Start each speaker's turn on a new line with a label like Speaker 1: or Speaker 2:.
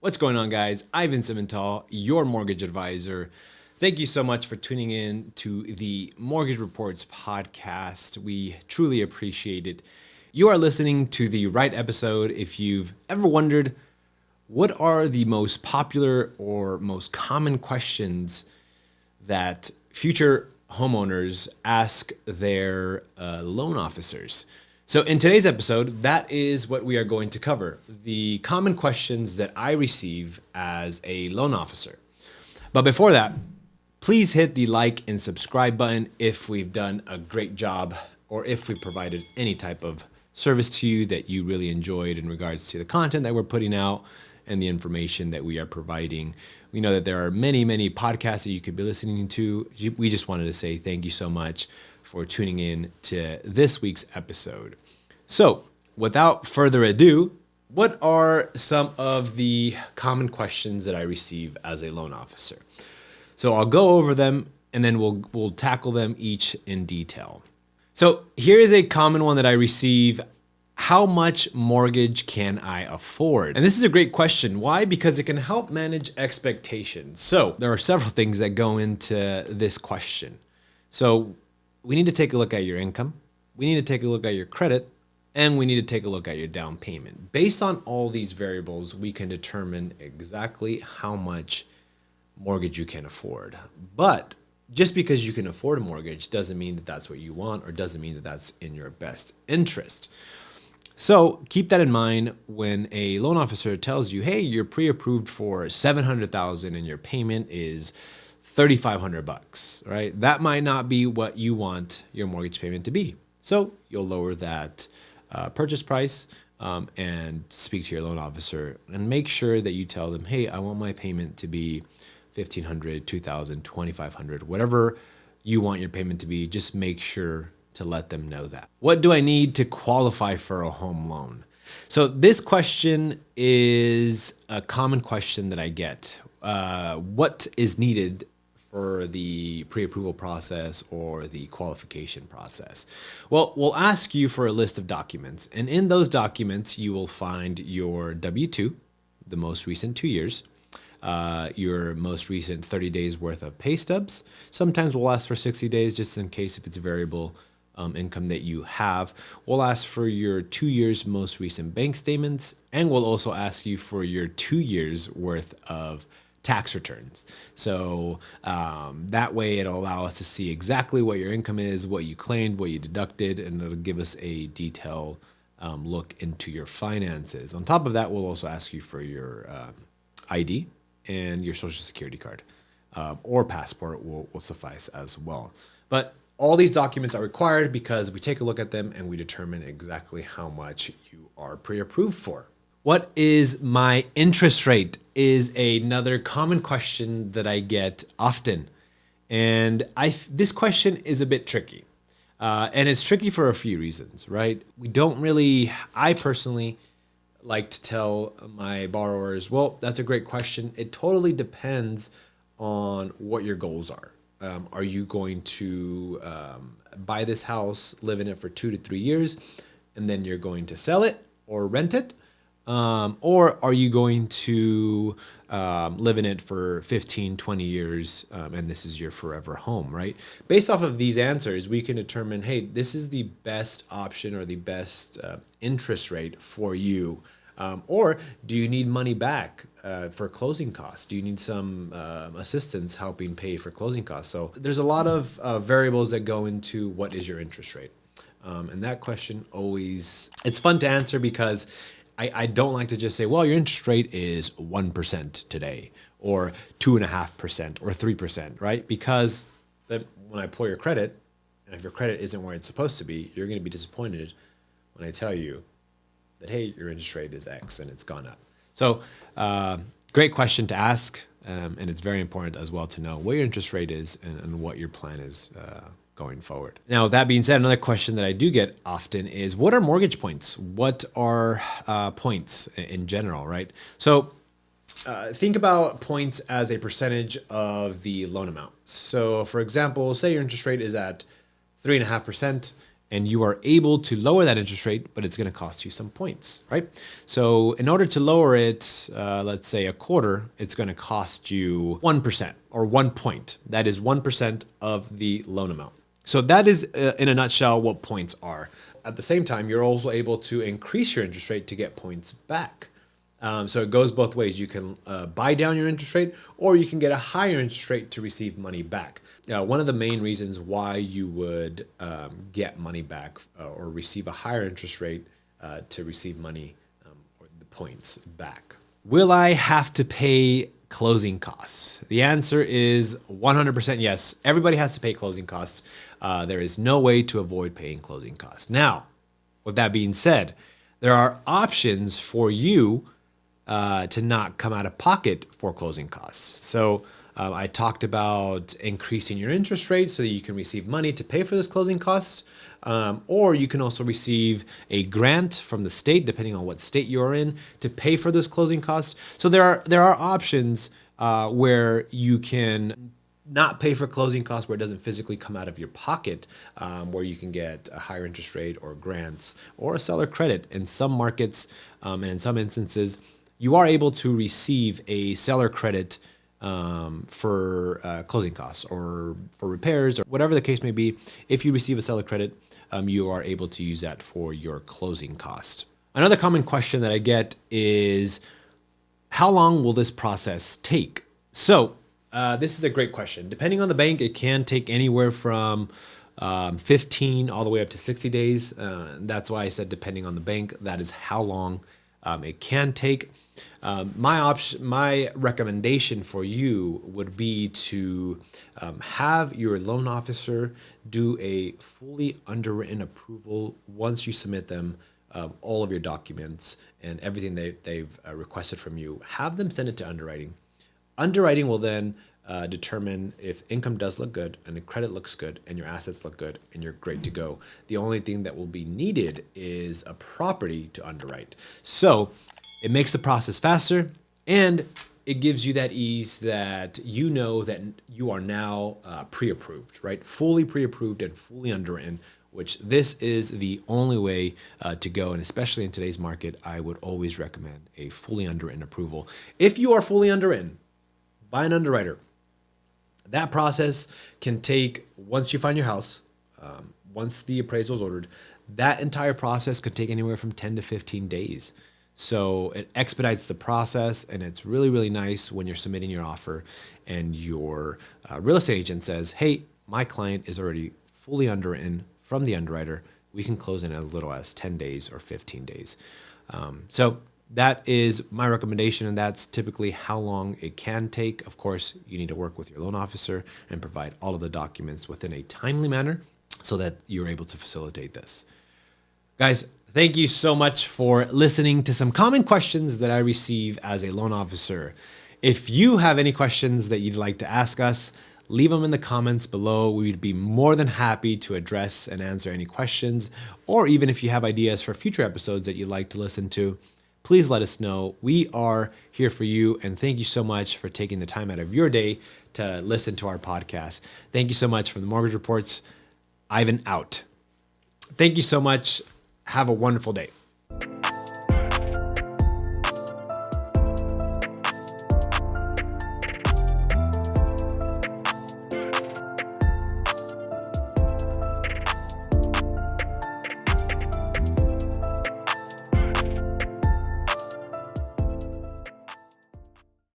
Speaker 1: What's going on, guys? Ivan Simental, your mortgage advisor. Thank you so much for tuning in to the Mortgage Reports podcast. We truly appreciate it. You are listening to the right episode. If you've ever wondered what are the most popular or most common questions that future homeowners ask their loan officers. So in today's episode, that is what we are going to cover, the common questions that I receive as a loan officer. But before that, please hit the like and subscribe button if we've done a great job or if we provided any type of service to you that you really enjoyed in regards to the content that we're putting out and the information that we are providing. We know that there are many, many podcasts that you could be listening to. We just wanted to say thank you so much for tuning in to this week's episode. So, without further ado, what are some of the common questions that I receive as a loan officer? So I'll go over them and then we'll tackle them each in detail. So here is a common one that I receive. How much mortgage can I afford? And this is a great question. Why? Because it can help manage expectations. So there are several things that go into this question. So we need to take a look at your income. We need to take a look at your credit. And we need to take a look at your down payment. Based on all these variables, we can determine exactly how much mortgage you can afford. But just because you can afford a mortgage doesn't mean that that's what you want or doesn't mean that that's in your best interest. So keep that in mind when a loan officer tells you, hey, you're pre-approved for $700,000 and your payment is $3,500, right? That might not be what you want your mortgage payment to be. So you'll lower that purchase price and speak to your loan officer and make sure that you tell them, hey, I want my payment to be $1,500, $2,000, $2,500, whatever you want your payment to be. Just make sure to let them know that. What do I need to qualify for a home loan? So this question is a common question that I get. What is needed for the pre-approval process or the qualification process? Well, we'll ask you for a list of documents. And in those documents, you will find your W-2, the most recent 2 years, your most recent 30 days worth of pay stubs. Sometimes we'll ask for 60 days just in case if it's a variable income that you have. We'll ask for your 2 years most recent bank statements, and we'll also ask you for your 2 years worth of tax returns. So that way it'll allow us to see exactly what your income is, what you claimed, what you deducted, and it'll give us a detailed look into your finances. On top of that, we'll also ask you for your ID and your social security card or passport will suffice as well. But all these documents are required because we take a look at them and we determine exactly how much you are pre-approved for. What is my interest rate is another common question that I get often. And this question is a bit tricky. And it's tricky for a few reasons, right? I personally like to tell my borrowers, well, that's a great question. It totally depends on what your goals are. Are you going to buy this house, live in it for 2 to 3 years, and then you're going to sell it or rent it? Or are you going to live in it for 15, 20 years, and this is your forever home, right? Based off of these answers, we can determine, hey, this is the best option or the best interest rate for you. Or do you need money back for closing costs? Do you need some assistance helping pay for closing costs? So there's a lot of variables that go into what is your interest rate. And that question it's fun to answer because I don't like to just say, well, your interest rate is 1% today or 2.5% or 3%, right? Because then when I pull your credit, and if your credit isn't where it's supposed to be, you're going to be disappointed when I tell you that, hey, your interest rate is X and it's gone up. So great question to ask. And it's very important as well to know what your interest rate is and what your plan is going forward. Now, that being said, another question that I do get often is, what are mortgage points? What are points in general, right? So think about points as a percentage of the loan amount. So for example, say your interest rate is at 3.5%, and you are able to lower that interest rate, but it's going to cost you some points, right? So in order to lower it, let's say a quarter, it's going to cost you 1% or 1 point. That is 1% of the loan amount. So that is, in a nutshell, what points are. At the same time, you're also able to increase your interest rate to get points back. So it goes both ways. You can buy down your interest rate, or you can get a higher interest rate to receive money back. One of the main reasons why you would get money back or receive a higher interest rate to receive money or the points back. Will I have to pay closing costs? The answer is 100% yes. Everybody has to pay closing costs. There is no way to avoid paying closing costs. Now, with that being said, there are options for you to not come out of pocket for closing costs. So I talked about increasing your interest rate so that you can receive money to pay for this closing cost. Or you can also receive a grant from the state, depending on what state you're in, to pay for this closing cost. So there are options where you can not pay for closing costs, where it doesn't physically come out of your pocket, where you can get a higher interest rate or grants or a seller credit. In some markets and in some instances, you are able to receive a seller credit for closing costs or for repairs or whatever the case may be. If you receive a seller credit, you are able to use that for your closing cost. Another common question that I get is, how long will this process take? So this is a great question. Depending on the bank, it can take anywhere from 15 all the way up to 60 days. That's why I said depending on the bank, that is how long it can take. My recommendation for you would be to have your loan officer do a fully underwritten approval once you submit them all of your documents and everything they've requested from you. Have them send it to underwriting. Underwriting will then determine if income does look good and the credit looks good and your assets look good and you're great to go. The only thing that will be needed is a property to underwrite. So it makes the process faster, and it gives you that ease that you know that you are now pre-approved, right? Fully pre-approved and fully underwritten, which this is the only way to go. And especially in today's market, I would always recommend a fully underwritten approval. If you are fully underwritten by an underwriter, that process can take, once you find your house, once the appraisal is ordered, that entire process could take anywhere from 10 to 15 days. So it expedites the process, and it's really, really nice when you're submitting your offer and your real estate agent says, hey, my client is already fully underwritten from the underwriter. We can close in as little as 10 days or 15 days. So that is my recommendation, and that's typically how long it can take. Of course, you need to work with your loan officer and provide all of the documents within a timely manner so that you're able to facilitate this. Guys, thank you so much for listening to some common questions that I receive as a loan officer. If you have any questions that you'd like to ask us, leave them in the comments below. We would be more than happy to address and answer any questions, or even if you have ideas for future episodes that you'd like to listen to, please let us know. We are here for you, and thank you so much for taking the time out of your day to listen to our podcast. Thank you so much. From the Mortgage Reports, Ivan out. Thank you so much. Have a wonderful day.